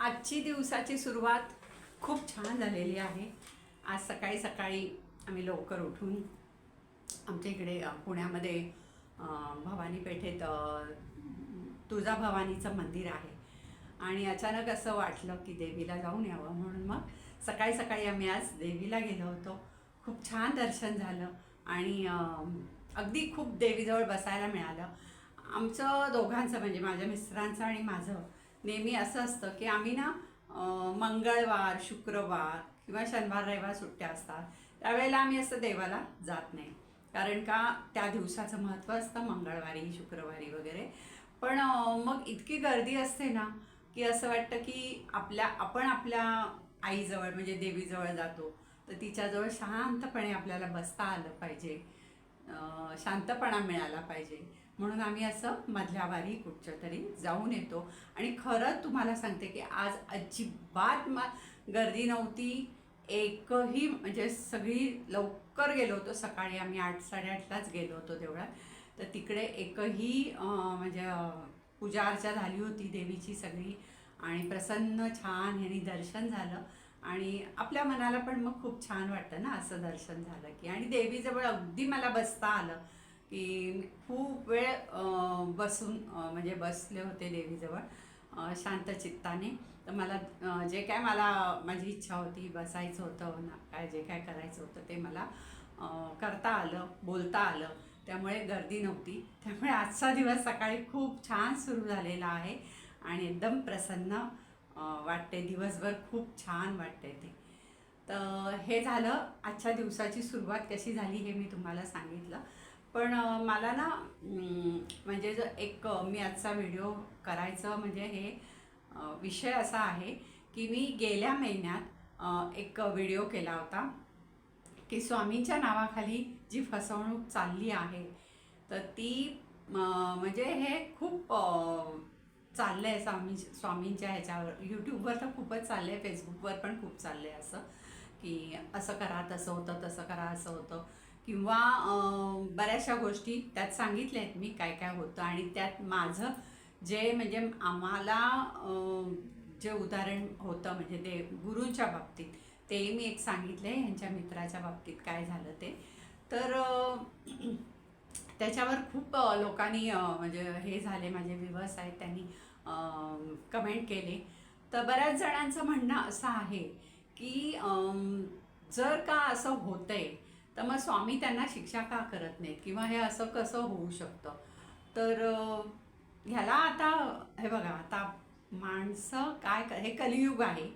आजची दिवसाची सुरुवात खूप छान झालेली आहे. आज सकाळी सकाळी आम्ही लवकर उठून आमच्या इकडे पुण्यामध्ये भवानी पेठेत तुळजाभवानीचं मंदिर आहे आणि अचानक असं वाटलं की देवीला जाऊन यावं, म्हणून मग सकाळी सकाळी आम्ही आज देवीला गेलो होतो. खूप छान दर्शन झालं आणि अगदी खूप देवीजवळ बसायला मिळालं. आमचं दोघांचं म्हणजे माझ्या मिस्टरांचं आणि माझं नेहमी असं असतं की आम्ही ना मंगळवार, शुक्रवार किंवा शनिवार रविवार सुट्ट्या असतात त्यावेळेला आम्ही असं देवाला जात नाही, कारण का त्या दिवसाचं महत्त्व असतं मंगळवारी, शुक्रवारी वगैरे. पण मग इतकी गर्दी असते ना की असं वाटतं की आपण आपल्या आईजवळ म्हणजे देवीजवळ जातो तर तिच्याजवळ शांतपणे आपल्याला बसता आलं पाहिजे, शांतपणा मिळाला पाहिजे, म्हणून आम्ही असं मधल्या वारी कुठच्या तरी जाऊन येतो. आणि खरं तुम्हाला सांगते की आज अजिबात गर्दी नव्हती एकही, म्हणजे सगळी लवकर गेलो होतो. सकाळी आम्ही 8-8:30लाच गेलो होतो देवळात, तर तिकडे एकही म्हणजे पूजा अर्चा झाली होती देवीची सगळी आणि प्रसन्न छान ह्यानी दर्शन झालं आणि आपल्या मनाला पण मग खूप छान वाटतं ना असं दर्शन झालं की. आणि देवीजवळ अगदी मला बसता आलं की खूप वेळ बसून म्हणजे बसले होते देवीजवळ शांत चित्ताने. तर मला जे काय माझी इच्छा होती, बसायचं होतं ना काय जे काय करायचं होतं ते मला करता आलं, बोलता आलं, त्यामुळे गर्दी नव्हती. त्यामुळे आजचा दिवस सकाळी खूप छान सुरू झालेला आहे आणि एकदम प्रसन्न वाटते, दिवसभर खूप छान वाटते ते. तर हे झालं आजच्या दिवसाची सुरुवात कशी झाली हे मी तुम्हाला सांगितलं. पण मला ना म्हणजे मी आजचा व्हिडिओ करायचं म्हणजे हे विषय असा आहे की मी गेल्या महिन्यात एक व्हिडिओ केला होता की स्वामींच्या नावाखाली जी फसवणूक चालली आहे तर ती म्हणजे हे खूप चाललं आहे स्वामींच्या ह्याच्यावर. यूट्यूबवर तर खूपच चाललं आहे, फेसबुकवर पण खूप चाललं आहे असं की असं करा तसं होतं, तसं करा असं होतं, किंवा बऱ्याचशा गोष्टी त्यात सांगितल्या आहेत मी काय काय होतं. आणि त्यात माझं जे म्हणजे आम्हाला जे उदाहरण होतं म्हणजे ते गुरूंच्या बाबतीत ते मी एक सांगितलं आहे. ह्यांच्या मित्राच्या बाबतीत काय झालं ते तर त्याच्यावर खूप लोकांनी म्हणजे हे झाले, माझे व्ह्यूअर्स आहेत त्यांनी कमेंट केले. तर बऱ्याच जणांचं म्हणणं असं आहे की जर का असं होतंय तर मग स्वामी त्यांना शिक्षा का करत नाहीत किंवा हे असं कसं होऊ शकतं. तर ह्याला आता हे बघा, आता माणसं हे कलियुग आहे,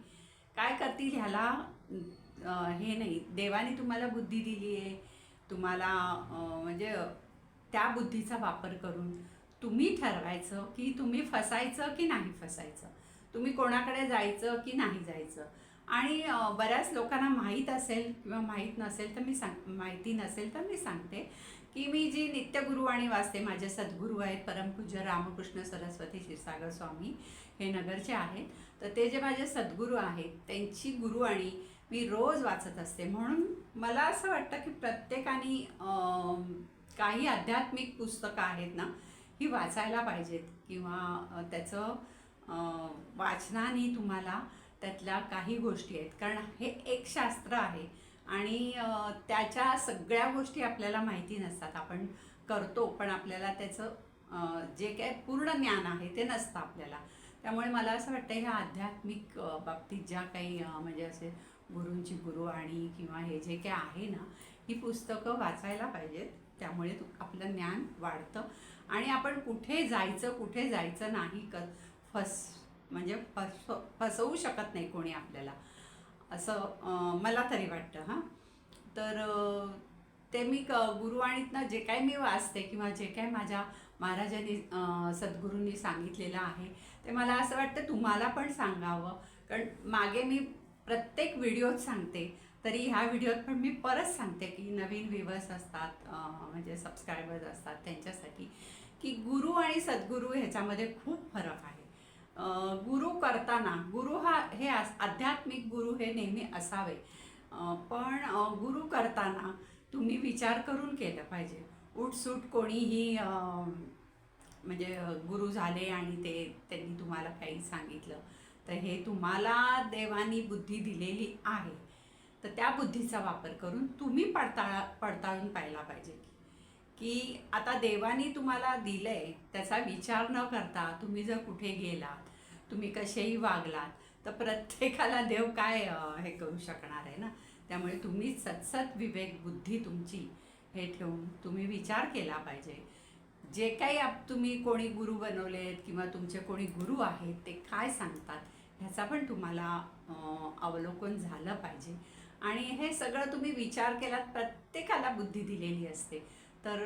काय करतील ह्याला हे नाही. देवाने तुम्हाला बुद्धी दिली आहे, तुम्हाला म्हणजे त्या बुद्धीचा वापर करून तुम्ही ठरवायचं की तुम्ही फसायचं की नाही फसायचं, तुम्ही कोणाकडे जायचं की नाही जायचं. आणि बऱ्याच लोकांना माहीत असेल किंवा माहीत नसेल तर माहिती नसेल तर मी सांगते की मी जी नित्यगुरुवाणी वाचते, माझे सद्गुरू आहेत परमपूज्य रामकृष्ण सरस्वती क्षीरसागर स्वामी, हे नगरचे आहेत. तर ते जे माझे सद्गुरू आहेत त्यांची गुरुवाणी मी रोज वाचत असते. म्हणून मला असं वाटतं की प्रत्येकाने काही आध्यात्मिक पुस्तकं आहेत ना ही वाचायला पाहिजेत, किंवा त्याचं वाचनाने तुम्हाला त्यातल्या काही गोष्टी आहेत, कारण हे एक शास्त्र आहे आणि त्याच्या सगळ्या गोष्टी आपल्याला माहिती नसतात. आपण करतो पण आपल्याला त्याचं जे काय पूर्ण ज्ञान आहे ते नसतं आपल्याला. त्यामुळे मला असं वाटतं ह्या आध्यात्मिक बाबतीत ज्या काही म्हणजे असे गुरूंची गुरुवाणी किंवा हे जे काय आहे ना ही पुस्तकं वाचायला पाहिजेत. त्यामुळे आपलं ज्ञान वाढतं आणि आपण कुठे जायचं नाही म्हणजे फसवू शकत नाही कोणी आपल्याला, असं मला तरी वाटतं. हां, तर ते मी गुरुवाणीतनं जे काय मी वाचते किंवा जे काय माझ्या महाराजांनी सद्गुरूंनी सांगितलेलं आहे ते मला असं वाटतं तुम्हाला पण सांगावं. कारण मागे मी प्रत्येक व्हिडिओत सांगते, तरी ह्या व्हिडिओत पण मी परत सांगते की नवीन व्ह्यूअर्स असतात म्हणजे सबस्क्रायबर्स असतात त्यांच्यासाठी की गुरु आणि सद्गुरू ह्याच्यामध्ये खूप फरक आहे. गुरु करताना हे आध्यात्मिक गुरु हे नेहमी असावे, पण गुरु करताना तुम्ही विचार करून केलं पाहिजे. उठसूट कोणीही म्हणजे गुरु झाले आणि त्यांनी तुम्हाला काही सांगितलं तर हे तुम्हाला देवानी बुद्धी दिलेली आहे, तर त्या बुद्धीचा वापर करून तुम्ही पडताळून पाहायला पाहिजे की आता देवानी तुम्हाला दिलंय त्याचा विचार न करता तुम्ही जर कुठे गेलात, तुम्ही कसेही वागलात, तर प्रत्येकाला देव काय हे करू शकणार आहे ना. त्यामुळे तुम्ही सतसत विवेक बुद्धी तुमची हे ठेवून तुम्ही विचार केला पाहिजे. जे काही तुम्ही कोणी गुरु बनवलेत किंवा तुमचे कोणी गुरु आहेत ते काय सांगतात ह्याचा पण तुम्हाला अवलोकन झालं पाहिजे. आणि हे सगळं तुम्ही विचार केलात, प्रत्येकाला बुद्धी दिलेली असते, तर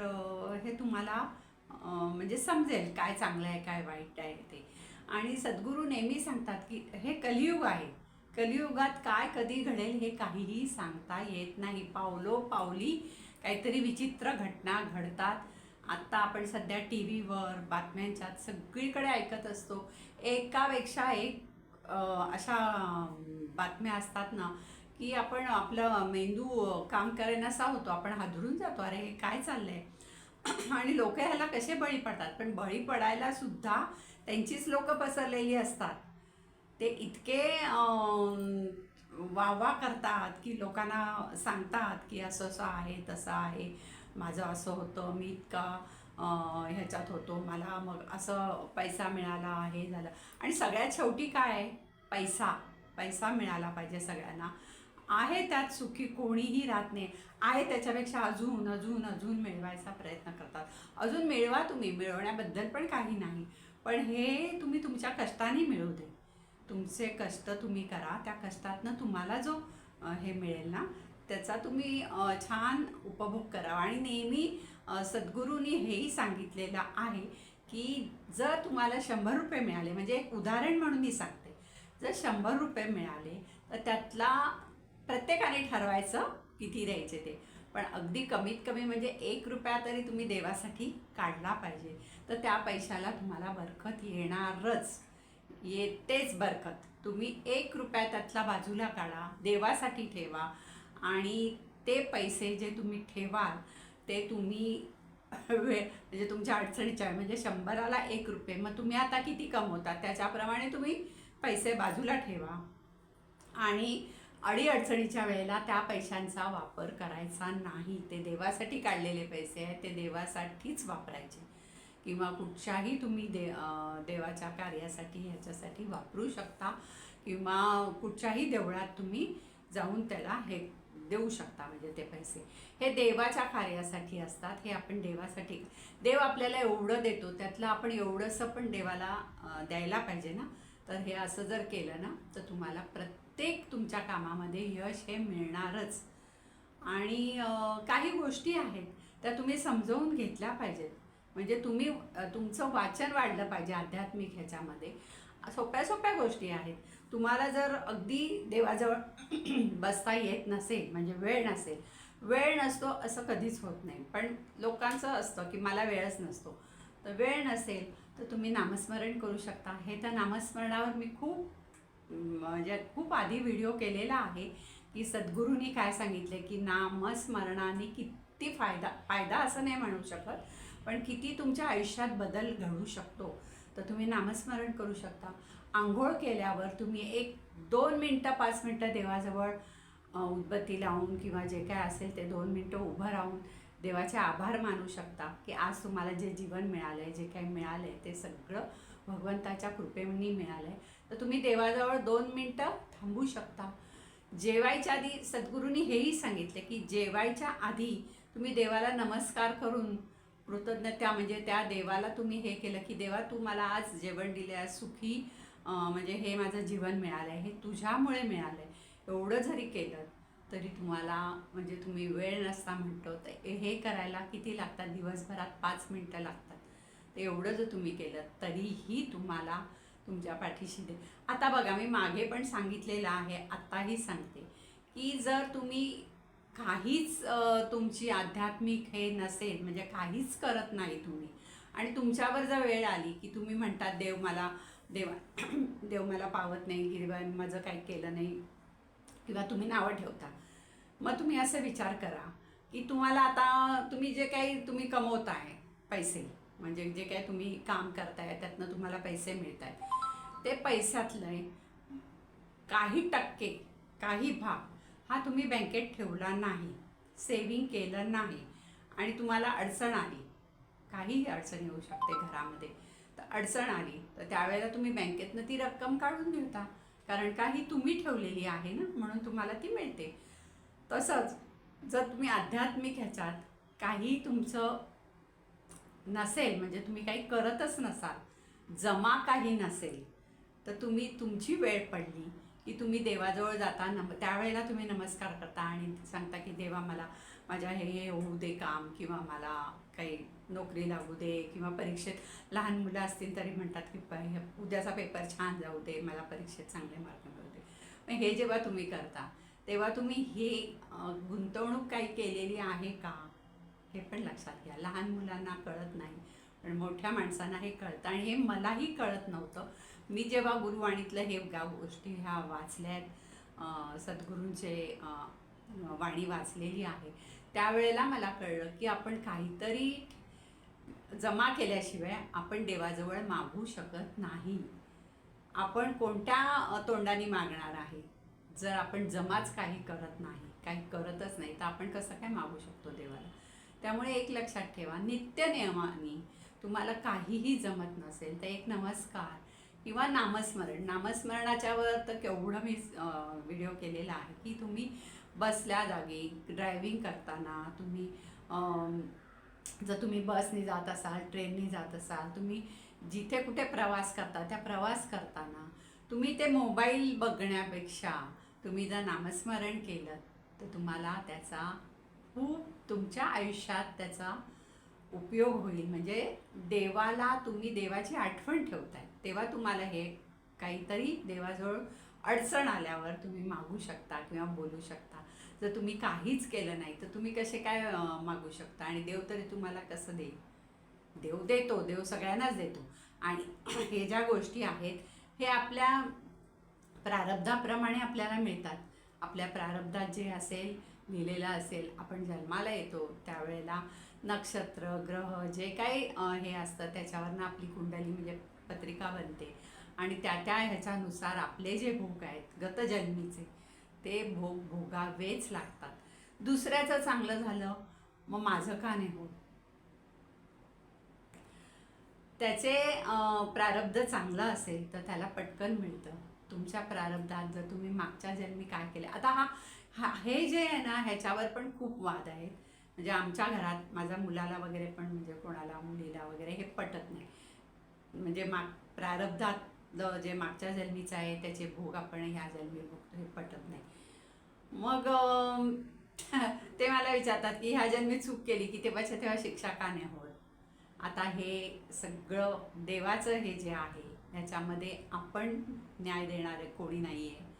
हे तुम्हाला म्हणजे समजेल काय चांगलं आहे काय वाईट आहे ते. आणि सद्गुरू नेहमी सांगतात की हे कलियुग आहे, कलियुगात काय कधी घडेल हे काहीही सांगता येत नाही. पावली काहीतरी विचित्र घटना घडतात. आत्ता आपण सध्या टी व्हीवर बातम्यांच्यात सगळीकडे ऐकत असतो, एकापेक्षा एक अशा बातम्या असतात ना की आपण आपलं मेंदू काम करेनासा होतो, आपण हादरून जातो, अरे हे काय चाललंय. आणि लोक ह्याला कसे बळी पडतात, पण बळी पडायला सुद्धा त्यांचीच लोक पसरलेली असतात. ते इतके वाह करतात की लोकांना सांगतात की असं असं आहे तसं आहे, माझं असं होतं, मी इतका ह्याच्यात होतो, मला मग असं पैसा मिळाला, हे झालं. आणि सगळ्यात शेवटी काय आहे, पैसा मिळाला पाहिजे सगळ्यांना. आहे त्यात सुखी कोणीही राहत नाही, आहे त्याच्यापेक्षा अजून अजून अजून मिळवायचा प्रयत्न करतात. अजून मिळवा, तुम्ही मिळवण्याबद्दल पण काही नाही, पण हे तुम्ही तुमच्या कष्टाने मिळवू दे. तुमचे कष्ट तुम्ही करा, त्या कष्टातनं तुम्हाला जो हे मिळेल ना त्याचा तुम्ही छान उपभोग करा. आणि नेहमी सद्गुरूंनी हेही सांगितलेलं आहे की जर तुम्हाला 100 रुपये मिळाले, म्हणजे एक उदाहरण म्हणून मी सांगते, जर 100 रुपये मिळाले तर त्यातला प्रत्येकाने ठरवायचं किती द्यायचे ते, पण अगदी कमीत कमी म्हणजे 1 रुपया तरी तुम्ही देवासाठी काढला पाहिजे. तर त्या पैशाला तुम्हाला बरकत येणारच, येतेच बरकत. तुम्ही 1 रुपया त्यातला बाजूला काढा, देवासाठी ठेवा, आणि ते पैसे जे तुम्ही ठेवाल ते तुम्ही म्हणजे तुमच्या अडचणीच्या म्हणजे 100ला 1 रुपये, मग तुम्ही आता किती कमवता त्याच्याप्रमाणे तुम्ही पैसे बाजूला ठेवा. आणि अडीअडचणीच्या वेळेला त्या पैशांचा वापर करायचा नाही. ते देवासाठी काढलेले पैसे आहेत, ते देवासाठीच वापरायचे, किंवा कुठच्याही तुम्ही देवाच्या कार्यासाठी ह्याच्यासाठी वापरू शकता, किंवा कुठच्याही देवळात तुम्ही जाऊन त्याला हे देऊ शकता. म्हणजे ते पैसे हे देवाच्या कार्यासाठी असतात, हे आपण देवासाठी, देव आपल्याला एवढं देतो त्यातलं आपण एवढंसं पण देवाला द्यायला पाहिजे ना. तर हे असं जर केलं ना तर तुम्हाला प्रत्येक तुमच्या कामामध्ये यश हे मिळणारच. आणि काही गोष्टी आहेत त्या तुम्ही समजावून घेतल्या पाहिजेत, म्हणजे तुम्ही तुमचं वाचन वाढलं पाहिजे आध्यात्मिक ह्याच्यामध्ये. सोप्या सोप्या गोष्टी आहेत. तुम्हाला जर अगदी देवाजवळ बसता येत नसेल, म्हणजे वेळ नसतो असं कधीच होत नाही, पण लोकांचं असतं की मला वेळच नसतो, तर वेळ नसेल तर तुम्ही नामस्मरण करू शकता. हे त्या नामस्मरणावर मी खूप आधी व्हिडिओ केलेला आहे की सद्गुरूंनी काय सांगितले की नामस्मरणाने किती फायदा असं नाही म्हणू शकत, पण किती तुमच्या आयुष्यात बदल घडू शकतो. तर तुम्ही नामस्मरण करू शकता. आंघोळ केल्यावर तुम्ही 1-2 मिनटं 5 मिनटं देवाजवळ उदबत्ती लावून किंवा जे काय असेल ते 2 मिनटं उभं राहून देवाचे आभार मानू शकता की आज तुम्हाला जे जीवन मिळालं आहे, जे काही मिळालं आहे ते सगळं भगवंताच्या कृपेने मिळालं आहे. तर तुम्ही देवाजवळ 2 मिनटं थांबू शकता. जेवायच्या आधी सद्गुरूंनी हेही सांगितले की जेवायच्या आधी तुम्ही देवाला नमस्कार करून कृतज्ञता, म्हणजे त्या देवाला तुम्ही हे केलं की देवा तू मला आज जेवण दिले, आज सुखी म्हणजे हे माझं जीवन मिळालं आहे, हे तुझ्यामुळे मिळालं आहे, एवढं जरी केलं तरी तुम्हाला, म्हणजे तुम्ही वेळ नसता म्हणतो तर हे करायला किती लागतात, दिवसभरात 5 मिनटं लागतात. तर एवढं जर तुम्ही केलं तरीही तुम्हाला तुमच्या पाठीशी दे. आता बघा, मी मागे पण सांगितलेलं आहे, आत्ताही सांगते की जर तुम्ही काहीच तुमची आध्यात्मिक हे नसेल, म्हणजे काहीच करत नाही तुम्ही, आणि तुमच्यावर जर वेळ आली की तुम्ही म्हणतात देव मला पावत नाही, किंवा माझं काही केलं नाही, किंवा तुम्ही नावं ठेवता, मग तुम्ही असे विचार करा की तुम्हाला आता तुम्ही जे काही तुम्ही कमवताय पैसे, म्हणजे जे काही तुम्ही काम करताय त्यातनं तुम्हाला पैसे मिळत आहेत, ते पैशातलं काही टक्के, काही भाग हा तुम्ही बँकेत ठेवला नाही, सेविंग केलं नाही आणि तुम्हाला अडचण आली, काहीही अडचण येऊ शकते घरामध्ये, तर अडचण आली तर त्यावेळेला तुम्ही बँकेतनं ती रक्कम काढून घेता, कारण का ही तुम्ही ठेवलेली आहे ना, म्हणून तुम्हाला ती मिळते. तसंच जर तुम्ही आध्यात्मिक ह्याच्यात काही तुमचं नसेल, म्हणजे तुम्ही काही करतच नसाल, जमा काही नसेल, तर तुम्ही तुमची वेळ पडली की तुम्ही देवाजवळ जाता, त्यावेळेला तुम्ही नमस्कार करता आणि सांगता की देवा मला माझ्या हे होऊ दे काम, किंवा मला काही नोकरी लागू दे, किंवा परीक्षेत लहान मुलं असतील तरी म्हणतात की उद्याचा पेपर छान जाऊ दे, मला परीक्षेत चांगले मार्क मिळू दे. मग हे जेव्हा तुम्ही करता तेव्हा तुम्ही हे गुंतवणूक काही केलेली आहे का, हे पण लक्षात घ्या. लहान मुलांना कळत नाही, पण मोठ्या माणसांना हे कळतं, आणि हे मलाही कळत नव्हतं. मी जेव्हा गुरुवाणीतलं हे गोष्टी ह्या वाचल्यात, सद्गुरूंचे वाणी वाचलेली आहे, त्यावेळेला मला कळलं की आपण काहीतरी जमा केल्याशिवाय आपण देवाजवळ मागू शकत नाही. आपण कोणत्या तोंडाने मागणार आहे, जर आपण जमाच काही करत नाही, काही करतच नाही, तर आपण कसं काय मागू शकतो देवाला. त्यामुळे एक लक्षात ठेवा, नित्यनियमाने तुम्हाला काहीही जमत नसेल तर एक नमस्कार किंवा नामस्मरणाच्यावर तर केवढं मी व्हिडिओ केलेला आहे की तुम्ही बसल्या जागी ड्रायव्हिंग करताना, तुम्ही जर तुम्ही बसने जात असाल, ट्रेनने जात असाल, तुम्ही जिथे कुठे प्रवास करता त्या प्रवास करताना तुम्ही ते मोबाईल बघण्यापेक्षा तुम्ही जर नामस्मरण केलं तर तुम्हाला त्याचा खूप तुमच्या आयुष्यात त्याचा उपयोग होईल. म्हणजे देवाला तुम्ही देवाची आठवण ठेवताय, तेव्हा तुम्हाला हे काहीतरी देवाजवळ अडचण आल्यावर तुम्ही मागू शकता किंवा बोलू शकता. जर तुम्ही काहीच केलं नाही तर तुम्ही कसे काय मागू शकता, आणि देव तरी तुम्हाला कसं देईल. देव देतो, देव सगळ्यांनाच देतो, आणि हे ज्या गोष्टी आहेत हे आपल्या प्रारब्धाप्रमाणे आपल्याला मिळतात. आपल्या प्रारब्धात जे असेल लिहिलेलं असेल, आपण जन्माला येतो त्यावेळेला नक्षत्र ग्रह जे काही हे असतं त्याच्यावरनं आपली कुंडली म्हणजे पत्रिका बनते, आणि त्या ह्याच्यानुसार आपले जे भोग आहेत गतजन्मीचे ते भोग भोगावेच लागतात. दुसऱ्याचं चांगलं झालं मग माझं का नाही होत, त्याचे प्रारब्ध चांगलं असेल तर त्याला पटकन मिळतं. तुमच्या प्रारब्धात जर तुम्ही मागच्या जन्मी काय केले, आता हे जे आहे ना ह्याच्यावर पण खूप वाद आहेत. म्हणजे आमच्या घरात माझ्या मुलाला वगैरे पण, म्हणजे कोणाला मुलीला वगैरे हे पटत नाही. म्हणजे प्रारब्धात जे मागच्या जन्मीचं आहे त्याचे भोग आपण ह्या जन्मी भोगतो हे पटत नाही. मग ते मला विचारतात की ह्या जन्मी चूक केली की तेव्हाच्या तेव्हा शिक्षा का नाही होत. आता हे सगळं देवाचं हे जे आहे ह्याच्यामध्ये आपण न्याय देणारे कोणी नाही आहे.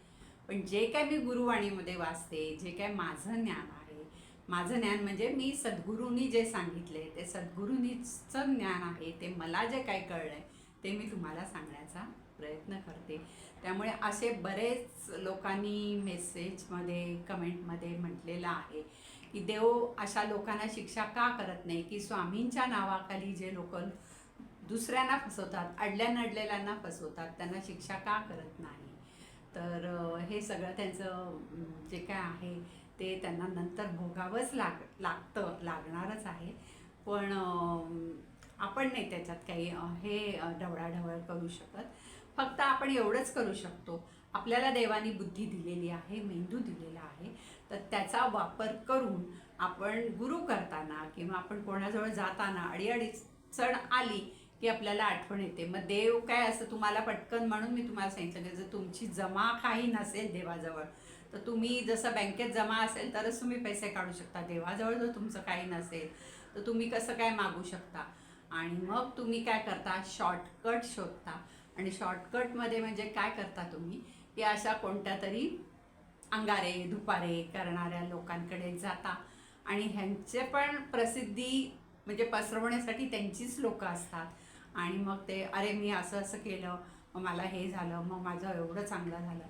पण जे काय मी गुरुवाणीमध्ये वाचते, जे काय माझं ज्ञान आहे, माझं ज्ञान म्हणजे मी सद्गुरूंनी जे सांगितले ते सद्गुरूंनीचं ज्ञान आहे, ते मला जे काय कळलं आहे ते मी तुम्हाला सांगण्याचा प्रयत्न करते. त्यामुळे असे बरेच लोकांनी मेसेजमध्ये कमेंटमध्ये म्हटलेलं आहे की देव अशा लोकांना शिक्षा का करत नाही, की स्वामींच्या नावाखाली जे लोक दुसऱ्यांना फसवतात, अडल्या नडलेल्यांना फसवतात, त्यांना शिक्षा का करत नाही. तर हे सगळं त्यांचं जे काय आहे ते त्यांना नंतर भोगावंच लागणारच आहे. पण आपण नाही त्याच्यात काही हे ढवळाढवळ करू शकत. फक्त आपण एवढंच करू शकतो, आपल्याला देवानी बुद्धी दिलेली आहे, मेंदू दिलेला आहे, तर त्याचा वापर करून आपण गुरु करताना किंवा आपण कोणाजवळ जाताना अडीअडचण आली की आपल्याला आठवण येते. मग देव काय असं तुम्हाला पटकन, म्हणून मी तुम्हाला सांगितलं की जर तुमची जमा काही नसेल देवाजवळ, तर तुम्ही जसं बँकेत जमा असेल तरच तुम्ही पैसे काढू शकता. देवाजवळ जर तुमचं काही नसेल तर तुम्ही कसं काय मागू शकता. आणि मग तुम्ही काय करता, शॉर्टकट शोधता, आणि शॉर्टकटमध्ये म्हणजे काय करता तुम्ही की अशा कोणत्या तरी अंगारे धुपारे करणाऱ्या लोकांकडे जाता, आणि ह्यांचे पण प्रसिद्धी म्हणजे पसरवण्यासाठी त्यांचीच लोकं असतात. आणि मग ते अरे मी असं असं केलं, मग मला हे झालं, मग माझं एवढं चांगलं झालं.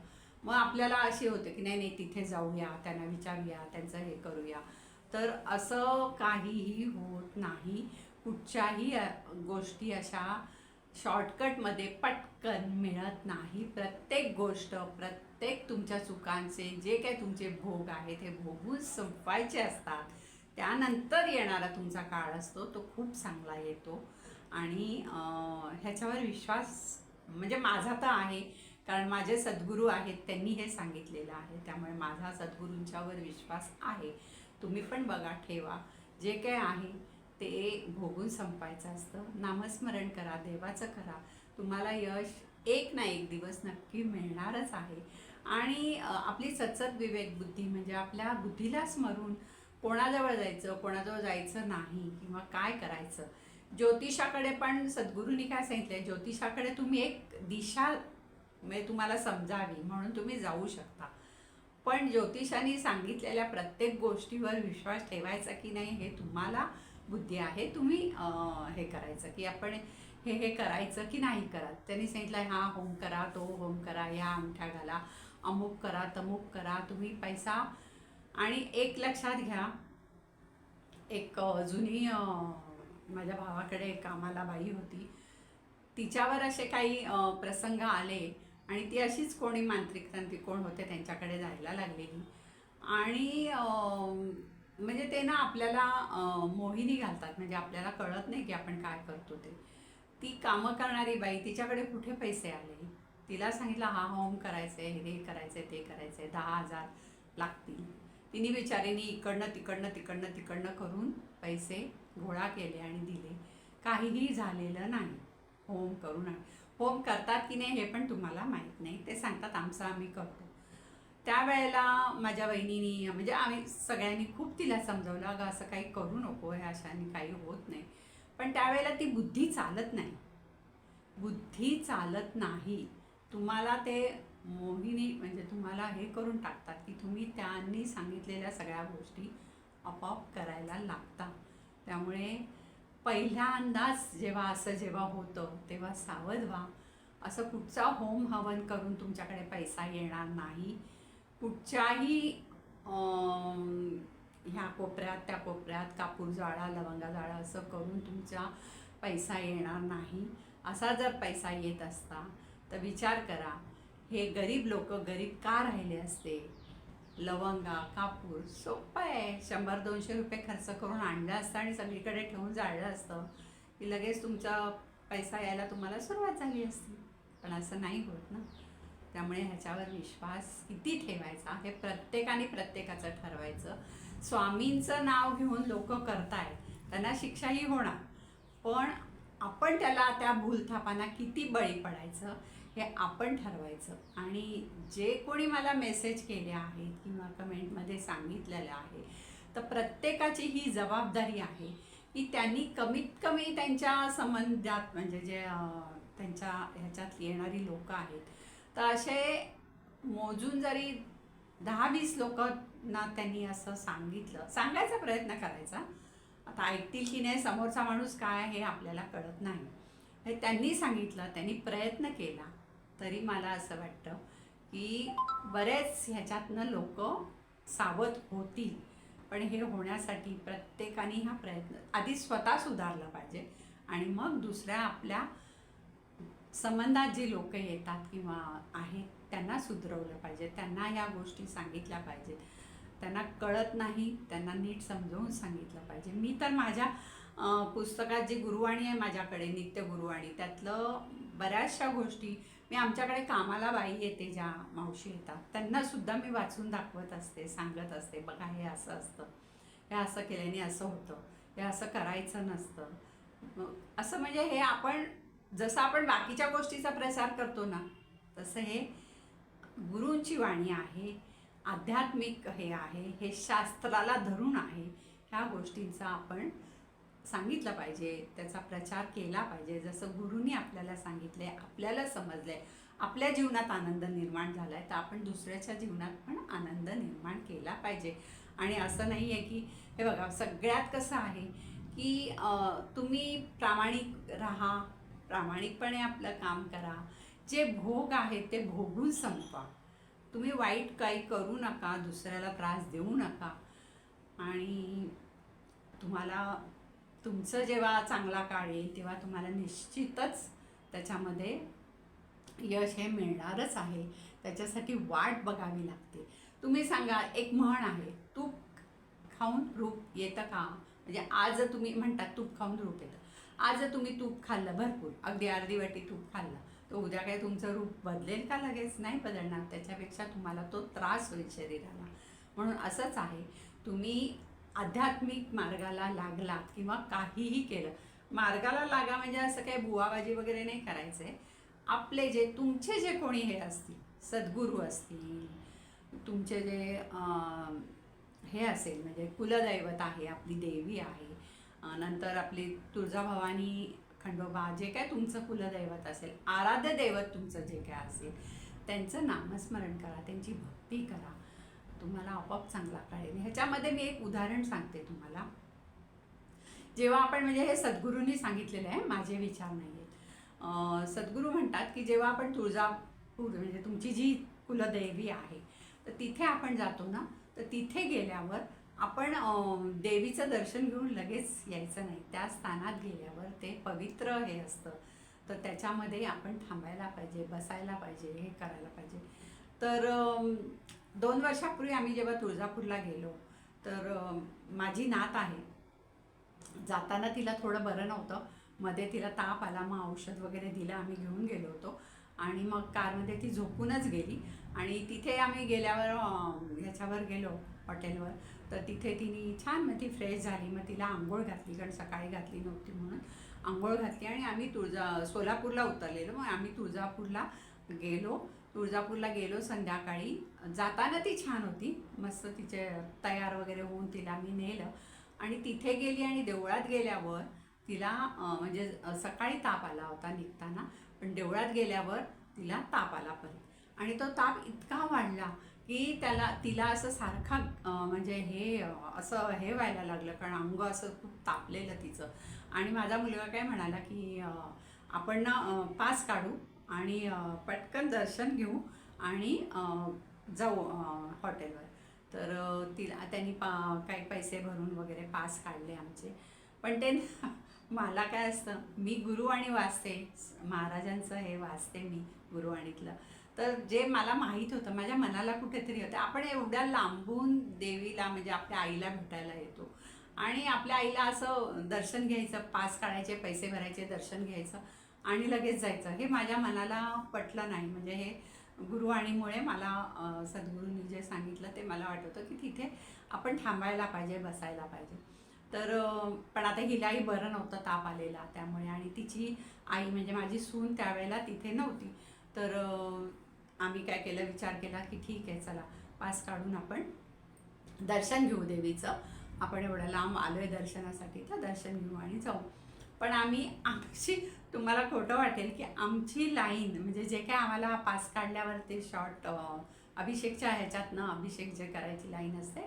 मग आपल्याला अशी होते की नाही नाही तिथे जाऊया, त्यांना विचारूया, त्यांचं हे करूया. तर असं काहीही होत नाही. कुठच्याही गोष्टी अशा शॉर्टकटमध्ये पटकन मिळत नाही. प्रत्येक गोष्ट, प्रत्येक तुमच्या चुकांचे जे काही तुमचे भोग आहेत ते भोगून संपवायचे असतात. त्यानंतर येणारा तुमचा काळ असतो तो खूप चांगला येतो. आणि ह्याच्यावर विश्वास म्हणजे माझा तर आहे, कारण माझे सद्गुरू आहेत, त्यांनी हे सांगितलेलं आहे. त्यामुळे माझा सद्गुरूंच्यावर विश्वास आहे. तुम्ही पण बघा, ठेवा. जे काय आहे ते भोगून संपायचं असतं. नामस्मरण करा, देवाचं करा. तुम्हाला यश एक ना एक दिवस नक्की मिळणारच आहे. आणि आपली सतसत विवेक बुद्धी म्हणजे आपल्या बुद्धीला स्मरून कोणाजवळ जायचं, कोणाजवळ जायचं नाही, किंवा काय करायचं. ज्योतिषाकडे पण सद्गुरूंनी काय सांगितलंय, ज्योतिषाकडे तुम्ही एक दिशा म्हणजे तुम्हाला समजावी म्हणून तुम्ही जाऊ शकता. पण ज्योतिषांनी सांगितलेल्या प्रत्येक गोष्टीवर विश्वास ठेवायचा की नाही हे तुम्हाला बुद्धी आहे. तुम्ही हे करायचं की आपण हे करायचं की नाही करत. त्यांनी सांगितलं हा होम करा, तो होम करा, या अंगठ्या घाला, अमुक करा, तमुक करा, तुम्ही पैसा. आणि एक लक्षात घ्या, एक जुनी माझ्या भावाकडे कामाला बाई होती. तिच्यावर असे काही प्रसंग आले आणि ती अशीच कोणी मांत्रिक तांत्रिक कोण होते त्यांच्याकडे जायला लागलेली. आणि म्हणजे ते ना आपल्याला मोहिनी घालतात, म्हणजे आपल्याला कळत नाही की आपण काय करतो ते. ती कामं करणारी बाई, तिच्याकडे कुठे पैसे आले. तिला सांगितलं हा होम करायचंय, हे करायचंय, ते करायचंय, 10,000 लागतील. तिने बिचारीने इकडनं तिकडनं करून पैसे गोळा केले आणि दिले. काहीही झालेलं नाही. होम करून होम करतात की नाही हे पण तुम्हाला माहीत नाही. ते सांगतात आमचं आम्ही करतो. त्यावेळेला माझ्या वहिनीनी म्हणजे आम्ही सगळ्यांनी खूप तिला समजावलं, अगं असं काही करू नको, हे अशाने काही होत नाही. पण त्यावेळेला ती बुद्धी चालत नाही. बुद्धी चालत नाही. तुम्हाला ते मोहिनी म्हणजे तुम्हाला हे करून टाकतात की तुम्ही त्यांनी सांगितलेल्या सगळ्या गोष्टी आपोआप करायला लागतात. त्यामुळे पहिल्यांदाच जेव्हा होतं तेव्हा सावध व्हा. असं कुठचा होम हवन करून तुमच्याकडे पैसा येणार नाही. कुठच्याही ह्या कोपऱ्यात त्या कोपऱ्यात कापूर जाळा, लवंगा जाळा असं करून तुमचा पैसा येणार नाही. असा जर पैसा येत असता तर विचार करा, हे गरीब लोक गरीब का राहिले असते. लवंगा, कापूर सोपं आहे. 100-200 रुपये खर्च करून आणलं असतं आणि सगळीकडे ठेवून जाळलं असतं की लगेच तुमचा पैसा यायला तुम्हाला सुरुवात झाली असती. पण असं नाही होत ना. त्यामुळे ह्याच्यावर विश्वास किती ठेवायचा हे प्रत्येकाचं ठरवायचं. स्वामींचं नाव घेऊन लोक करतायत, त्यांना शिक्षाही होणार, पण आपण त्याला त्या भूलथापांना किती बळी पडायचं हे आपण ठरवायचं. आणि जे कोणी मला मेसेज केले आहेत किंवा कमेंटमध्ये सांगितलेलं आहे, तर प्रत्येकाची ही जबाबदारी आहे की त्यांनी कमीत कमी त्यांच्या संबंधात म्हणजे जे त्यांच्या ह्याच्यात येणारी लोक आहेत, तर असे मोजून जरी 10-20 लोकांना त्यांनी असं सांगायचा प्रयत्न करायचा. आता ऐकतील की नाही समोरचा माणूस काय हे आपल्याला कळत नाही. हे त्यांनी सांगितलं, त्यांनी प्रयत्न केला, तरी मला असं वाटतं की बरेच ह्याच्यातनं लोक सावध होतील. पण हे होण्यासाठी प्रत्येकाने हा प्रयत्न आधी स्वतः सुधारला पाहिजे आणि मग दुसऱ्या आपल्या संबंधात जी लोक येतात किंवा आहेत त्यांना सुधरवलं पाहिजे. त्यांना ह्या गोष्टी सांगितल्या पाहिजेत. त्यांना कळत नाही, त्यांना नीट समजावून सांगितलं पाहिजे. मी तर माझ्या पुस्तकात जी गुरुवाणी आहे माझ्याकडे, नित्य गुरुवाणी, त्यातलं बऱ्याचशा गोष्टी मी आमच्याकडे कामाला बाई येते, ज्या मावशी येतात, त्यांनासुद्धा मी वाचून दाखवत असते, सांगत असते, बघा हे असं असतं, हे असं केल्याने असं होतं, हे असं करायचं नसतं. असं म्हणजे हे आपण जसं आपण बाकीच्या गोष्टीचा प्रसार करतो ना, तसं हे गुरूंची वाणी आहे, आध्यात्मिक हे आहे, हे शास्त्राला धरून आहे. ह्या गोष्टींचा आपण सांगितलं पाहिजे, त्याचा प्रचार केला पाहिजे. जसं गुरूंनी आपल्याला सांगितले, आपल्याला समजले, आपल्या जीवनात आनंद निर्माण झाला आहे, तर आपण दुसऱ्याच्या जीवनात पण आनंद निर्माण केला पाहिजे. आणि असं नाही आहे की हे बघा, सगळ्यात कसं आहे की तुम्ही प्रामाणिक राहा, प्रामाणिकपणे आपलं काम करा. जे भोग आहेत ते भोगून संपवा. तुम्ही वाईट काही करू नका, दुसऱ्याला त्रास देऊ नका. आणि तुम्हाला तुमचं जेव्हा चांगला काळ येईल तेव्हा तुम्हाला निश्चितच त्याच्यामध्ये यश हे मिळणारच आहे. त्याच्यासाठी वाट बघावी लागते. तुम्ही सांगा, एक म्हण आहे, तूप खाऊन रूप येतं का? म्हणजे आज जर तुम्ही म्हणतात तूप खाऊन रूप येतं, आज जर तुम्ही तूप खाल्लं भरपूर, अगदी अर्धी वाटी तूप खाल्लं, तर उद्या काय तुमचं रूप बदलेल का? लगेच नाही बदलणार. त्याच्यापेक्षा तुम्हाला तो त्रास होईल शरीराला. म्हणून असंच आहे, तुम्ही आध्यात्मिक मार्गाला लागलात किंवा काहीही केलं, मार्गाला लागा म्हणजे असं काही बुवाबाजी वगैरे नाही करायचं आहे. आपले जे तुमचे जे कोणी हे असतील, सद्गुरू असतील, तुमचे जे हे असेल, म्हणजे कुलदैवत आहे, आपली देवी आहे, नंतर आपली तुळजाभवानी, खंडोबा, जे काय तुमचं कुलदैवत असेल, आराध्य दैवत तुमचं जे काय असेल, त्यांचं नामस्मरण करा, त्यांची भक्ती करा, तुम्हाला आपोआप चांगला कळेल. ह्याच्यामध्ये मी एक उदाहरण सांगते तुम्हाला. जेव्हा आपण, म्हणजे हे सद्गुरूंनी सांगितलेलं आहे, माझे विचार नाही आहेत. सद्गुरू म्हणतात की जेव्हा आपण तुळजापूर, म्हणजे तुमची जी कुलदेवी आहे, तर तिथे आपण जातो ना, तर तिथे गेल्यावर आपण देवीचं दर्शन घेऊन लगेच यायचं नाही. त्या स्थानात गेल्यावर ते पवित्र हे असतं, तर त्याच्यामध्ये आपण थांबायला पाहिजे, बसायला पाहिजे, हे करायला पाहिजे. तर 2 वर्षापूर्वी आम्ही जेव्हा तुळजापूरला गेलो, तर माझी नात आहे, जाताना तिला थोडं बरं नव्हतं, मध्ये तिला ताप आला, मग औषध वगैरे दिलं, आम्ही घेऊन गेलो होतो आणि मग कारमध्ये ती झोपूनच गेली. आणि तिथे आम्ही गेल्यावर ह्याच्यावर गेलो हॉटेलवर, तर तिथे तिने छान, मग ती फ्रेश झाली, मग तिला आंघोळ घातली, कारण सकाळी घातली नव्हती म्हणून आंघोळ घातली, आणि आम्ही सोलापूरला उतरलेलो. मग आम्ही तुळजापूरला गेलो संध्याकाळी. जाताना ती छान होती, मस्त तिचे तयार वगैरे होऊन तिला मी नेलं, आणि तिथे गेली, आणि देवळात गेल्यावर तिला म्हणजे सकाळी ताप आला होता निघताना, पण देवळात गेल्यावर तिला ताप आला परत, आणि तो ताप इतका वाढला की तिला असं सारखा म्हणजे असं हे व्हायला लागलं, कारण अंग असं खूप तापलेलं तिचं. आणि माझा मुलगा काय म्हणाला की आपण ना पास काढू आणि पटकन दर्शन घेऊ आणि जाऊ हॉटेलवर. तर त्यांनी काही पैसे भरून वगैरे पास काढले आमचे. पण ते मला काय असतं, मी गुरुवाणी वाचते, महाराजांचं हे वाचते मी गुरुवाणीतलं, तर जे मला माहीत होतं, माझ्या मनाला कुठेतरी होतं, आपण एवढ्या लांबून देवीला, म्हणजे आपल्या आईला भेटायला येतो, आणि आपल्या आईला असं दर्शन घ्यायचं, पास काढायचे, पैसे भरायचे, दर्शन घ्यायचं आणि लगेच जायचं, हे माझ्या मनाला पटलं नाही. म्हणजे हे गुरुवाणीमुळे मला सद्गुरूंनी जे सांगितलं ते मला वाटतं की तिथे आपण थांबायला पाहिजे, बसायला पाहिजे. तर पण आता हिलाही बरं नव्हतं, ताप आलेला त्यामुळे, आणि तिची आई म्हणजे माझी सून त्यावेळेला तिथे नव्हती. तर आम्ही काय केलं, विचार केला की ठीक आहे, चला पास काढून आपण दर्शन घेऊ देवीचं, आपण एवढं लांब आलो आहे दर्शनासाठी, तर दर्शन घेऊ आणि जाऊ. पण आमची, तुम्हाला खोटं वाटेल की आमची लाईन, म्हणजे जे काय आम्हाला पास काढल्यावर ते शॉर्ट अभिषेकच्या ह्याच्यातनं, अभिषेक जे करायची लाईन असते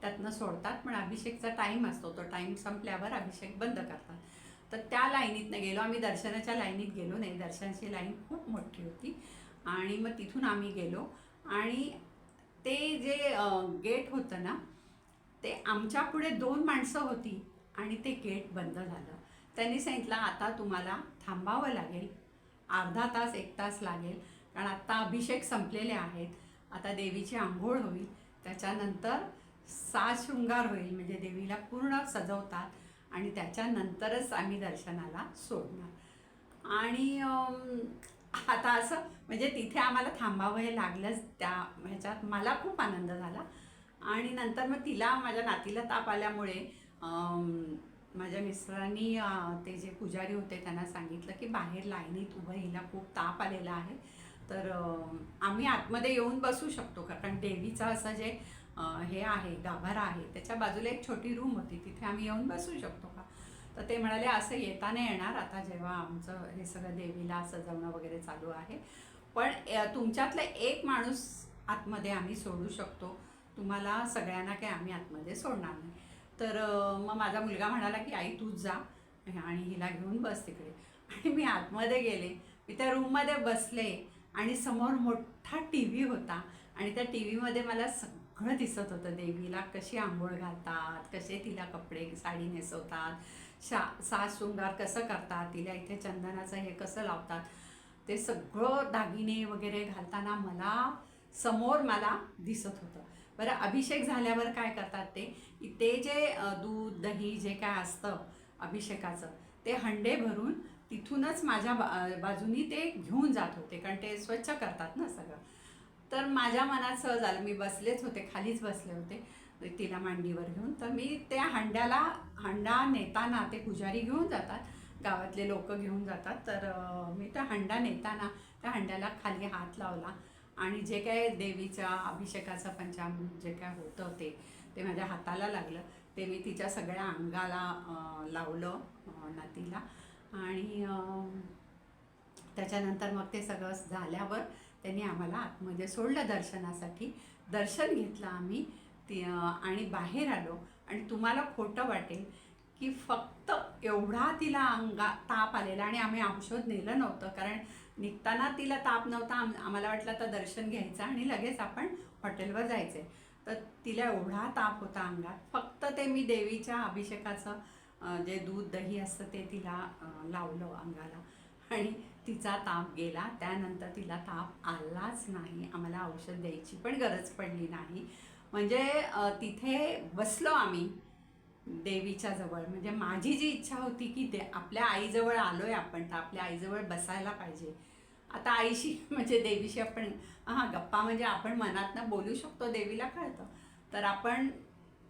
त्यातनं सोडतात, पण अभिषेकचा टाईम असतो, तो टाईम संपल्यावर अभिषेक बंद करतात. तर त्या लाईनीतनं गेलो आम्ही, दर्शनाच्या लाईनीत गेलो नाही, दर्शनाची लाईन खूप मोठी होती. आणि मग तिथून आम्ही गेलो, आणि ते जे गेट होतं ना, ते आमच्या पुढे 2 माणसं होती, आणि ते गेट बंद झालं. त्यांनी सांगितलं आता तुम्हाला थांबावं लागेल, अर्धा तास 1 तास लागेल, कारण आत्ता अभिषेक संपलेले आहेत, आता देवीची आंघोळ होईल, त्याच्यानंतर साजशृंगार होईल, म्हणजे देवीला पूर्ण सजवतात, आणि त्याच्यानंतरच आम्ही दर्शनाला सोडणार. आणि आता असं, म्हणजे तिथे आम्हाला थांबावं हे लागलंच. त्या ह्याच्यात मला खूप आनंद झाला. आणि नंतर मग माझ्या नातीला ताप आल्यामुळे माझ्या मिस्टरांनी ते जे पुजारी होते त्यांना सांगितलं की बाहेर लाईनीत उभं, हिला खूप ताप आलेला आहे, तर आम्ही आतमध्ये येऊन बसू शकतो का? कारण देवीचं असं जे हे आहे, गाभारा आहे, त्याच्या बाजूला एक छोटी रूम होती, तिथे आम्ही येऊन बसू शकतो का? तर ते म्हणाले असं येता नाही येणार, आता जेव्हा आमचं हे सगळं देवीला सजवणं वगैरे चालू आहे, पण तुमच्यातलं एक माणूस आतमध्ये आम्ही सोडू शकतो, तुम्हाला सगळ्यांना काही आम्ही आतमध्ये सोडणार नाही. तर मग माझा मुलगा म्हणाला की आई तूच जा आणि हिला घेऊन बस तिकडे. आणि मी आतमध्ये गेले, मी त्या रूममध्ये बसले, आणि समोर मोठा टी व्ही होता, आणि त्या टी व्हीमध्ये मला सगळं दिसत होतं, देवीला कशी आंघोळ घालतात, कसे तिला कपडे साडी नेसवतात, साज शृंगार कसं करतात, तिला इथे चंदनाचं हे कसं लावतात, ते सगळं दागिने वगैरे घालताना समोर मला दिसत होतं. बरं, अभिषेक झाल्यावर काय करतात ते जे दूध दही जे काय असतं अभिषेकाचं, ते हंडे भरून तिथूनच माझ्या बाजूनी ते घेऊन जात होते, कारण ते स्वच्छ करतात ना सगळं. तर माझ्या मनात सहज आलं, मी बसलेच होते, खालीच बसले होते तिला मांडीवर घेऊन. तर मी त्या हंडा नेताना ते पुजारी घेऊन जातात, गावातले लोक घेऊन जातात. तर मी त्या हंडा नेताना त्या हंड्याला खाली हात लावला आणि जे काय देवीच्या अभिषेकाचं पंचामृत जे काय होतं ते माझ्या हाताला लागलं. ते मी तिच्या सगळ्या अंगाला लावलं नातीला. आणि त्याच्यानंतर मग ते सगळं झाल्यावर त्यांनी आम्हाला आतमध्ये सोडलं दर्शनासाठी. दर्शन घेतलं आम्ही आणि बाहेर आलो. आणि तुम्हाला खोटं वाटेल की फक्त एवढा तिला ताप आलेला, आणि आम्ही औषध नेलं नव्हतं, कारण निघताना तिला ताप नव्हता. आम्हाला वाटलं तर दर्शन घ्यायचं आणि लगेच आपण हॉटेलवर जायचं आहे. तर तिला एवढा ताप होता अंगात. फक्त ते मी देवीच्या अभिषेकाचं जे दूध दही असतं ते तिला लावलं अंगाला आणि तिचा ताप गेला. त्यानंतर तिला ताप आलाच नाही. आम्हाला औषध द्यायची पण गरज पडली नाही. म्हणजे तिथे बसलो आम्ही देवीच्या जवळ. म्हणजे माझी जी इच्छा होती की आपल्या आईजवळ आलोय आपण, तर आपल्या आईजवळ बसायला पाहिजे. आता आईशी म्हणजे देवीशी आपण गप्पा म्हणजे आपण मनातनं बोलू शकतो, देवीला कळतं. तर आपण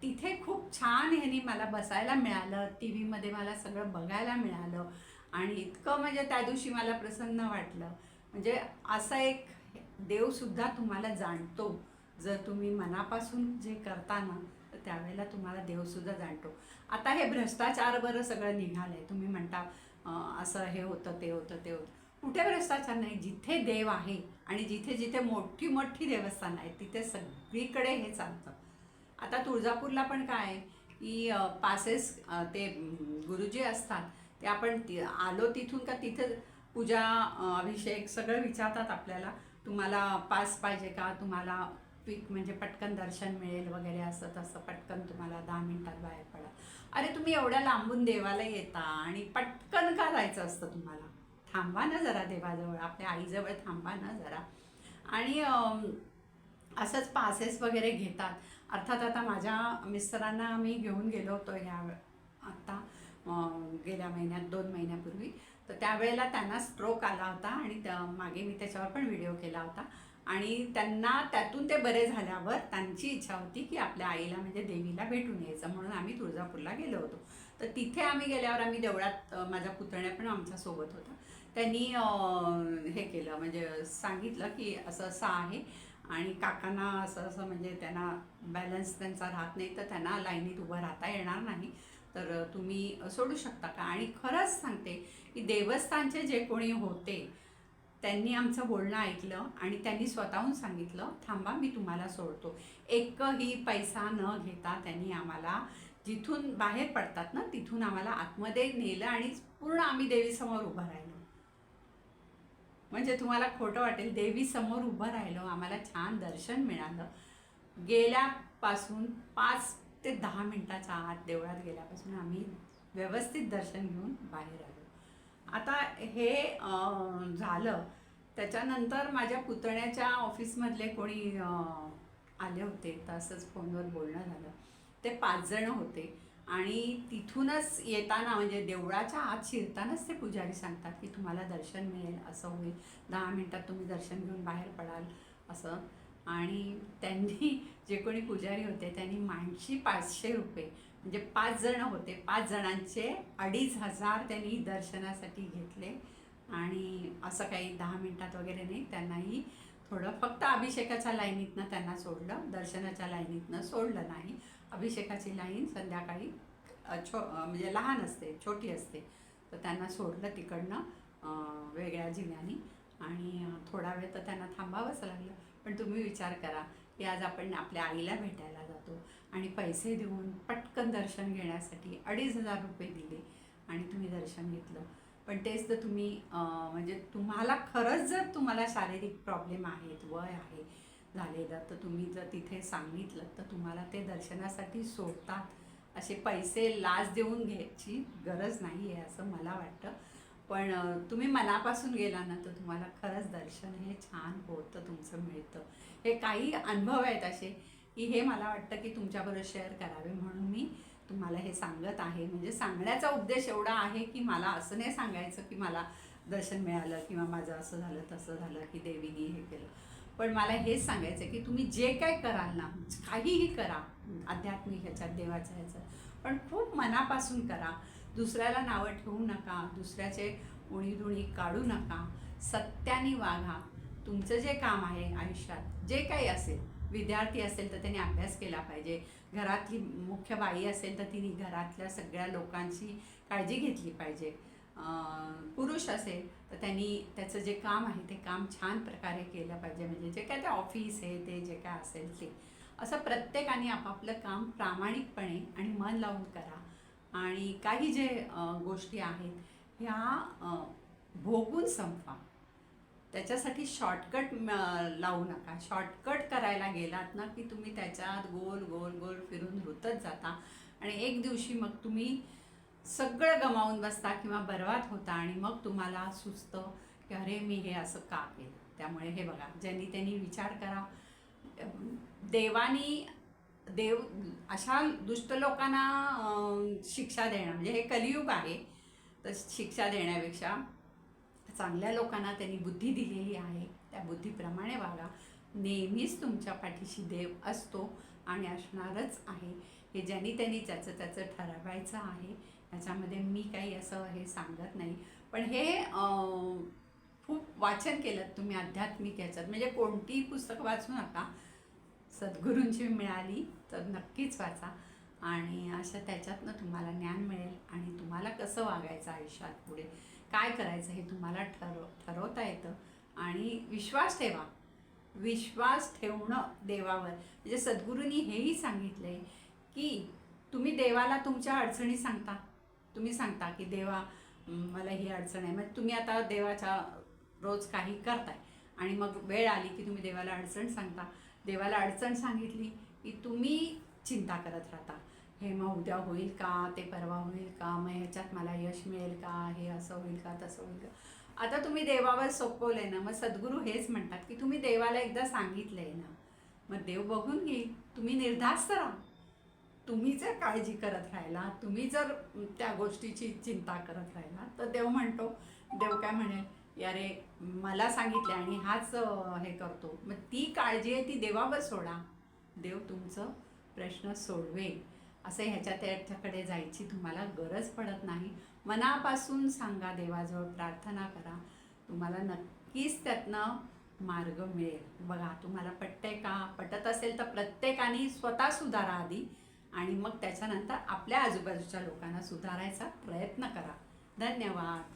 तिथे खूप छान ह्यानी मला बसायला मिळालं. टी व्हीमध्ये मला सगळं बघायला मिळालं आणि इतकं म्हणजे त्या दिवशी मला प्रसन्न वाटलं. म्हणजे असा एक देवसुद्धा तुम्हाला जाणतो. जर तुम्ही मनापासून जे करता ना, तर त्यावेळेला तुम्हाला देवसुद्धा जाणतो. आता हे भ्रष्टाचार बरं सगळं निघालं आहे. तुम्ही म्हणता असं हे होतं ते होतं ते होतं. कुठे भ्रष्टाचार नाही. जिथे देव आहे आणि जिथे जिथे मोठी मोठी देवस्थानं आहेत तिथे सगळीकडे हे चालतं. आता तुळजापूरला पण काय आहे की पासेस ते गुरुजी असतात, ते आपण आलो तिथून का तिथे पूजा अभिषेक सगळं विचारतात आपल्याला. तुम्हाला पास पाहिजे का, तुम्हाला क्विक म्हणजे पटकन दर्शन मिळेल वगैरे, असं तसं पटकन तुम्हाला 10 मिनिटात बाहेर पडा. अरे तुम्ही एवढ्या लांबून देवाला येता आणि पटकन का जायचं असतं तुम्हाला? थांबा ना जरा देवाजवळ, आपल्या आईजवळ थांबा ना जरा. आणि असंच पासेस वगैरे घेतात. अर्थात आता माझ्या मिस्टरांना आम्ही घेऊन गेलो होतो आत्ता गेल्या महिन्यात 2 महिन्यापूर्वी. तर त्यावेळेला त्यांना स्ट्रोक आला होता आणि मागे मी त्याच्यावर पण व्हिडिओ केला होता. आणि त्यांना त्यातून ते बरे झाल्यावर त्यांची इच्छा होती की आपल्या आईला म्हणजे देवीला भेटून यायचं, म्हणून आम्ही तुळजापूरला गेलो होतो. तर तिथे आम्ही गेल्यावर आम्ही देवळात माझ्या पुतण्या पण आमच्यासोबत होता. त्यांनी हे केलं, म्हणजे सांगितलं की असं असं आहे आणि काकांना असं असं म्हणजे त्यांना बॅलन्स त्यांचा राहत नाही, तर त्यांना लाईनीत उभं राहता येणार नाही, तर तुम्ही सोडू शकता का? आणि खरंच सांगते की देवस्थानचे जे कोणी होते त्यांनी आमचं बोलणं ऐकलं आणि त्यांनी स्वतःहून सांगितलं, थांबा मी तुम्हाला सोडतो. एकही पैसा न घेता त्यांनी आम्हाला जिथून बाहेर पडतात ना तिथून आम्हाला आतमध्ये नेलं आणि पूर्ण आम्ही देवीसमोर उभं राहिलो. म्हणजे तुम्हाला खोटं वाटेल, देवीसमोर उभं राहिलो, आम्हाला छान दर्शन मिळालं. गेल्यापासून 5 ते 10 मिनटाच्या आत देवळात गेल्यापासून आम्ही व्यवस्थित दर्शन घेऊन बाहेर आलो. आता हे झालं. त्याच्यानंतर माझ्या पुतण्याच्या ऑफिसमधले कोणी आले होते, तर असंच फोनवर बोलणं झालं. ते 5 जण होते आणि तिथूनच येताना म्हणजे देवळाच्या आत शिरतानाच ते पुजारी सांगतात की तुम्हाला दर्शन मिळेल, असं होईल, 10 मिनटात तुम्ही दर्शन घेऊन बाहेर पडाल असं. आणि त्यांनी जे कोणी पुजारी होते त्यांनी माणशी 500 रुपये, म्हणजे 5 जण होते, 5 जणांचे 2500 त्यांनी दर्शनासाठी घेतले. आणि असं काही 10 मिनटात वगैरे नाही, त्यांनाही थोडं फक्त अभिषेकाच्या लाईनीतनं त्यांना सोडलं, दर्शनाच्या लाईनीतनं सोडलं नाही. अभिषेकाची लाईन संध्याकाळी म्हणजे लहान असते, छोटी असते, तर त्यांना सोडलं तिकडनं वेगळ्या जिन्यानी. आणि थोडा वेळ तर त्यांना थांबावंच लागलं. पण तुम्ही विचार करा की आज आपण आपल्या आईला भेटायला जातो आणि पैसे देऊन पटकन दर्शन घेण्यासाठी 2500 रुपये दिले आणि तुम्ही दर्शन घेतलं. पण तेच तर तुम्ही म्हणजे तुम्हाला खरंच जर तुम्हाला शारीरिक प्रॉब्लेम आहेत, वय आहे झालेलं, तर तुम्ही जर तिथे सांगितलं तर तुम्हाला ते दर्शनासाठी सोडतात. असे पैसे लाच देऊन घ्यायची गरज नाही आहे असं मला वाटतं. पण तुम्ही मनापासून गेला ना तर तुम्हाला खरंच दर्शन हे छान होतं, तुमचं मिळतं. हे काही अनुभव आहेत असे की हे मला वाटतं की तुमच्याबरोबर शेअर करावे म्हणून मी तुम्हाला हे सांगत आहे. म्हणजे सांगण्याचा उद्देश एवढा आहे की मला असं नाही सांगायचं की मला दर्शन मिळालं किंवा माझं असं झालं तसं झालं की देवीने हे केलं. पण मला हेच सांगायचं की तुम्ही जे काय कराल ना, काहीही करा आध्यात्मिक ह्याच्यात, देवाच्या ह्याच्यात, पण खूप मनापासून करा. दुसऱ्याला नावं ठेवू नका, दुसऱ्याचे उणीधुणी काढू नका, सत्याने वागा. तुमचं जे काम आहे आयुष्यात, जे काही असेल, विद्यार्थी असेल तर त्याने अभ्यास केला पाहिजे, घरातली मुख्य बाई असेल तर तिने घरातल्या सगळ्या लोकांची काळजी घेतली पाहिजे, पुरुष असेल तर त्यांनी त्याचं जे काम आहे ते काम छान प्रकारे केलं पाहिजे. म्हणजे जे काय ते ऑफिस आहे ते जे काय असेल ते असं प्रत्येकाने आपापलं काम प्रामाणिकपणे आणि मन लावून करा. आणि काही जे गोष्टी आहेत ह्या भोगून संपवा. त्याच्यासाठी शॉर्टकट लावू नका. शॉर्टकट करायला गेलात ना की तुम्ही त्याच्यात गोल गोल गोल फिरून रुतत जाता आणि एक दिवशी मग तुम्ही सगळं गमावून बसता किंवा बर्बाद होता आणि मग तुम्हाला सुचतं की अरे मी हे असं का केलं. त्यामुळे हे बघा, ज्यांनी त्यांनी विचार करा. देवानी देव अशा दुष्ट लोकांना शिक्षा देणं म्हणजे हे कलियुग आहे, तर शिक्षा देण्यापेक्षा चांगल्या लोकांना त्यांनी बुद्धी दिलेली आहे, त्या बुद्धीप्रमाणे वागा. नेहमीच तुमच्या पाठीशी देव असतो आणि असणारच आहे. हे ज्यांनी त्यांनी त्याचं त्याचं ठरवायचं आहे. ह्याच्यामध्ये मी काही असं हे सांगत नाही. पण हे खूप वाचन केलं तुम्ही आध्यात्मिक ह्याच्यात, म्हणजे कोणतीही पुस्तक वाचू नका. सद्गुरूंची मिळाली तर नक्कीच वाचा आणि अशा त्याच्यातनं तुम्हाला ज्ञान मिळेल आणि तुम्हाला कसं वागायचं आयुष्यात, पुढे काय करायचं हे तुम्हाला ठरवता येतं. आणि विश्वास ठेवा. विश्वास ठेवणं देवावर, म्हणजे सद्गुरूंनी हेही सांगितलं आहे की तुम्ही देवाला तुमच्या अडचणी सांगता. तुम्ही सांगता की देवा मला ही अडचण आहे, मग तुम्ही आता देवाच्या रोज काही करताय आणि मग वेळ आली की तुम्ही देवाला अडचण सांगता. देवाला अडचण सांगितली की तुम्ही चिंता करत राहता, हे मग उद्या होईल का, ते परवा होईल का, मग ह्याच्यात मला यश मिळेल का, हे असं होईल का, तसं होईल का. आता तुम्ही देवावर सोपवलंय ना, मग सद्गुरू हेच म्हणतात की तुम्ही देवाला एकदा सांगितलंय ना, मग देव बघून घेईल. तुम्ही निर्धास्त राहा. तुम्ही जर काळजी करत राहिला, तुम्ही जर त्या गोष्टीची चिंता करत राहिला तर देव म्हणतो, देव काय म्हणेल, अरे मला सांगितलं आणि हाच हे करतो. मग ती काळजी आहे ती देवावर सोडा, देव तुमचं प्रश्न सोडवेल. असं ह्याच्याकडे जायची तुम्हाला गरज पडत नाही. मनापासून सांगा, देवाजवळ प्रार्थना करा, तुम्हाला नक्कीच त्यातनं मार्ग मिळेल. बघा, तुम्हाला पटतंय का? पटत असेल तर प्रत्येकाने स्वतः सुधारा आधी आणि मग त्याच्यानंतर आपल्या आजूबाजूच्या लोकांना सुधारायचा प्रयत्न करा. धन्यवाद.